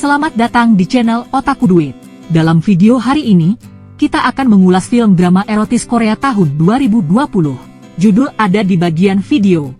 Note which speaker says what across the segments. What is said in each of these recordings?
Speaker 1: Selamat datang di channel Otaku Duit. Dalam video hari ini, kita akan mengulas film drama erotis Korea tahun 2020. Judul ada di bagian video.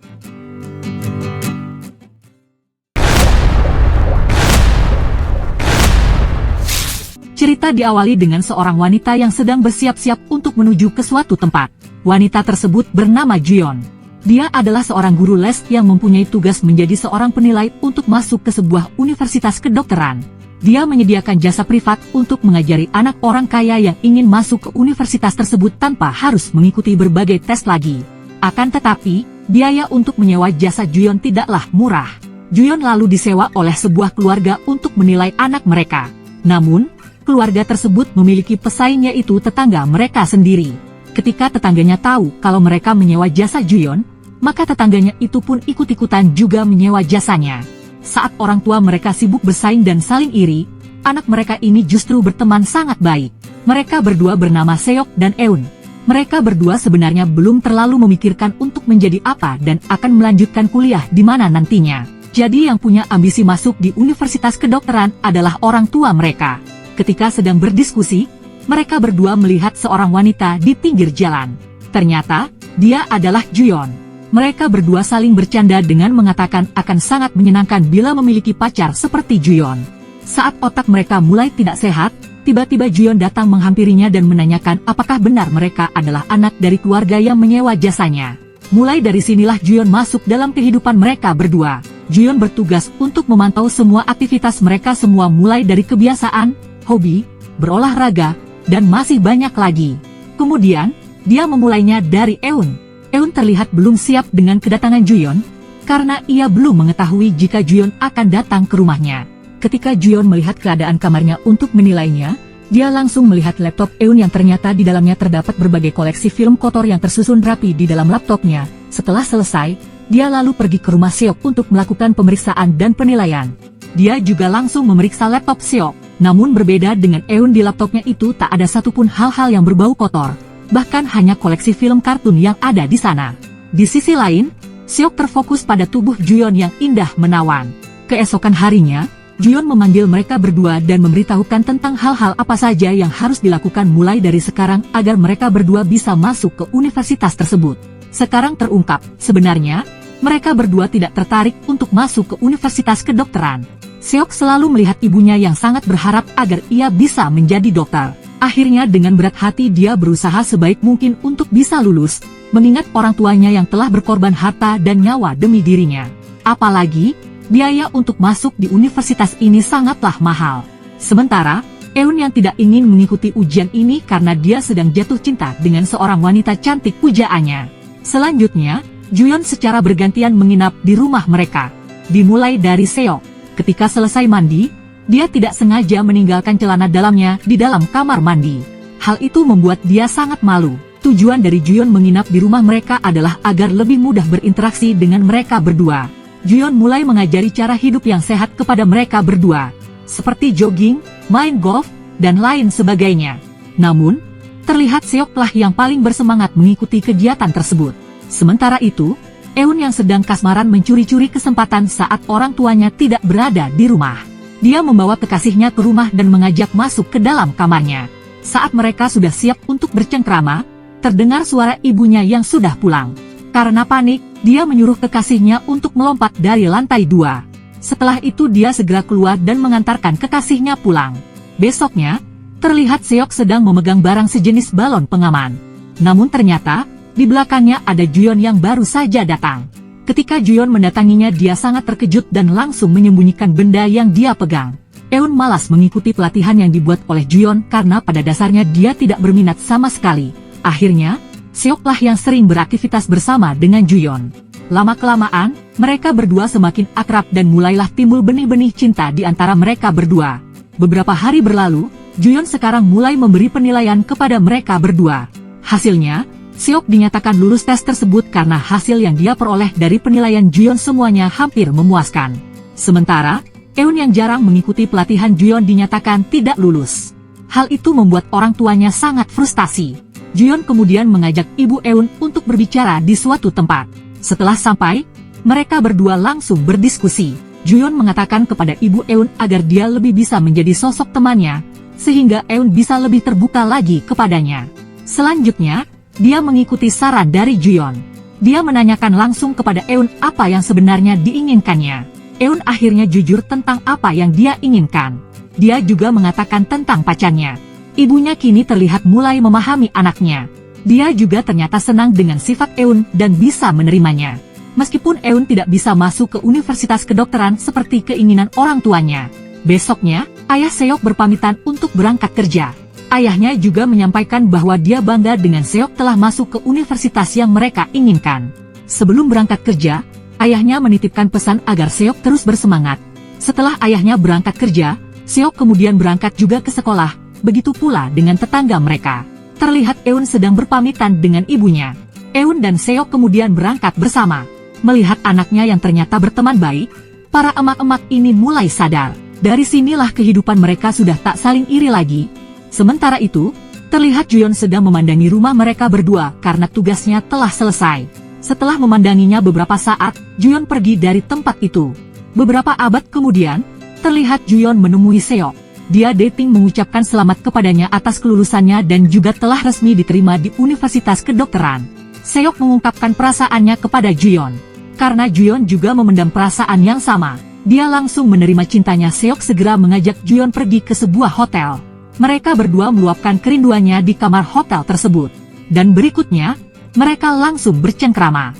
Speaker 1: Cerita diawali dengan seorang wanita yang sedang bersiap-siap untuk menuju ke suatu tempat. Wanita tersebut bernama Juyeon. Dia adalah seorang guru les yang mempunyai tugas menjadi seorang penilai untuk masuk ke sebuah universitas kedokteran. Dia menyediakan jasa privat untuk mengajari anak orang kaya yang ingin masuk ke universitas tersebut tanpa harus mengikuti berbagai tes lagi. Akan tetapi, biaya untuk menyewa jasa Juyeon tidaklah murah. Juyeon lalu disewa oleh sebuah keluarga untuk menilai anak mereka. Namun, keluarga tersebut memiliki pesaing, yaitu tetangga mereka sendiri. Ketika tetangganya tahu kalau mereka menyewa jasa Juyeon, maka tetangganya itu pun ikut-ikutan juga menyewa jasanya. Saat orang tua mereka sibuk bersaing dan saling iri, anak mereka ini justru berteman sangat baik. Mereka berdua bernama Seok dan Eun. Mereka berdua sebenarnya belum terlalu memikirkan untuk menjadi apa dan akan melanjutkan kuliah di mana nantinya. Jadi yang punya ambisi masuk di universitas kedokteran adalah orang tua mereka. Ketika sedang berdiskusi, mereka berdua melihat seorang wanita di pinggir jalan. Ternyata, dia adalah Juyeon. Mereka berdua saling bercanda dengan mengatakan akan sangat menyenangkan bila memiliki pacar seperti Juyeon. Saat otak mereka mulai tidak sehat, tiba-tiba Juyeon datang menghampirinya dan menanyakan apakah benar mereka adalah anak dari keluarga yang menyewa jasanya. Mulai dari sinilah Juyeon masuk dalam kehidupan mereka berdua. Juyeon bertugas untuk memantau semua aktivitas mereka semua, mulai dari kebiasaan, hobi, berolahraga, dan masih banyak lagi. Kemudian, dia memulainya dari Eun. Eun terlihat belum siap dengan kedatangan Juyeon, karena ia belum mengetahui jika Juyeon akan datang ke rumahnya. Ketika Juyeon melihat keadaan kamarnya untuk menilainya, dia langsung melihat laptop Eun yang ternyata di dalamnya terdapat berbagai koleksi film kotor yang tersusun rapi di dalam laptopnya. Setelah selesai, dia lalu pergi ke rumah Seok untuk melakukan pemeriksaan dan penilaian. Dia juga langsung memeriksa laptop Seok. Namun berbeda dengan Eun, di laptopnya itu tak ada satupun hal-hal yang berbau kotor. Bahkan hanya koleksi film kartun yang ada di sana. Di sisi lain, Seok terfokus pada tubuh Juyeon yang indah menawan. Keesokan harinya, Juyeon memanggil mereka berdua dan memberitahukan tentang hal-hal apa saja yang harus dilakukan mulai dari sekarang agar mereka berdua bisa masuk ke universitas tersebut. Sekarang terungkap, sebenarnya, mereka berdua tidak tertarik untuk masuk ke universitas kedokteran. Seok selalu melihat ibunya yang sangat berharap agar ia bisa menjadi dokter. Akhirnya dengan berat hati dia berusaha sebaik mungkin untuk bisa lulus, mengingat orang tuanya yang telah berkorban harta dan nyawa demi dirinya. Apalagi, biaya untuk masuk di universitas ini sangatlah mahal. Sementara, Eun yang tidak ingin mengikuti ujian ini karena dia sedang jatuh cinta dengan seorang wanita cantik pujaannya. Selanjutnya, Juyeon secara bergantian menginap di rumah mereka. Dimulai dari Seok. Ketika selesai mandi, dia tidak sengaja meninggalkan celana dalamnya di dalam kamar mandi. Hal itu membuat dia sangat malu. Tujuan dari Juyeon menginap di rumah mereka adalah agar lebih mudah berinteraksi dengan mereka berdua. Juyeon mulai mengajari cara hidup yang sehat kepada mereka berdua, seperti jogging, main golf, dan lain sebagainya. Namun, terlihat Seoklah yang paling bersemangat mengikuti kegiatan tersebut. Sementara itu, Eun yang sedang kasmaran mencuri-curi kesempatan saat orang tuanya tidak berada di rumah. Dia membawa kekasihnya ke rumah dan mengajak masuk ke dalam kamarnya. Saat mereka sudah siap untuk bercengkrama, terdengar suara ibunya yang sudah pulang. Karena panik, dia menyuruh kekasihnya untuk melompat dari lantai 2. Setelah itu dia segera keluar dan mengantarkan kekasihnya pulang. Besoknya, terlihat Seok sedang memegang barang sejenis balon pengaman. Namun ternyata, di belakangnya ada Juyeon yang baru saja datang. Ketika Juyeon mendatanginya, dia sangat terkejut dan langsung menyembunyikan benda yang dia pegang. Eun malas mengikuti pelatihan yang dibuat oleh Juyeon karena pada dasarnya dia tidak berminat sama sekali. Akhirnya, Seoklah yang sering beraktivitas bersama dengan Juyeon. Lama-kelamaan, mereka berdua semakin akrab dan mulailah timbul benih-benih cinta di antara mereka berdua. Beberapa hari berlalu, Juyeon sekarang mulai memberi penilaian kepada mereka berdua. Hasilnya, Seok dinyatakan lulus tes tersebut karena hasil yang dia peroleh dari penilaian Juyeon semuanya hampir memuaskan. Sementara, Eun yang jarang mengikuti pelatihan Juyeon dinyatakan tidak lulus. Hal itu membuat orang tuanya sangat frustasi. Juyeon kemudian mengajak ibu Eun untuk berbicara di suatu tempat. Setelah sampai, mereka berdua langsung berdiskusi. Juyeon mengatakan kepada ibu Eun agar dia lebih bisa menjadi sosok temannya, sehingga Eun bisa lebih terbuka lagi kepadanya. Selanjutnya, dia mengikuti saran dari Juyeon. Dia menanyakan langsung kepada Eun apa yang sebenarnya diinginkannya. Eun akhirnya jujur tentang apa yang dia inginkan. Dia juga mengatakan tentang pacarnya. Ibunya kini terlihat mulai memahami anaknya. Dia juga ternyata senang dengan sifat Eun dan bisa menerimanya. Meskipun Eun tidak bisa masuk ke universitas kedokteran seperti keinginan orang tuanya. Besoknya, ayah Seok berpamitan untuk berangkat kerja. Ayahnya juga menyampaikan bahwa dia bangga dengan Seok telah masuk ke universitas yang mereka inginkan. Sebelum berangkat kerja, ayahnya menitipkan pesan agar Seok terus bersemangat. Setelah ayahnya berangkat kerja, Seok kemudian berangkat juga ke sekolah, begitu pula dengan tetangga mereka. Terlihat Eun sedang berpamitan dengan ibunya. Eun dan Seok kemudian berangkat bersama. Melihat anaknya yang ternyata berteman baik, para emak-emak ini mulai sadar. Dari sinilah kehidupan mereka sudah tak saling iri lagi. Sementara itu, terlihat Juyeon sedang memandangi rumah mereka berdua karena tugasnya telah selesai. Setelah memandanginya beberapa saat, Juyeon pergi dari tempat itu. Beberapa abad kemudian, terlihat Juyeon menemui Seok. Dia dating mengucapkan selamat kepadanya atas kelulusannya dan juga telah resmi diterima di Universitas Kedokteran. Seok mengungkapkan perasaannya kepada Juyeon. Karena Juyeon juga memendam perasaan yang sama, dia langsung menerima cintanya. Seok segera mengajak Juyeon pergi ke sebuah hotel. Mereka berdua meluapkan kerinduannya di kamar hotel tersebut. Dan berikutnya, mereka langsung bercengkrama.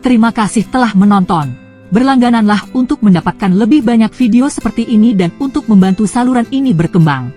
Speaker 1: Terima kasih telah menonton. Berlanggananlah untuk mendapatkan lebih banyak video seperti ini dan untuk membantu saluran ini berkembang.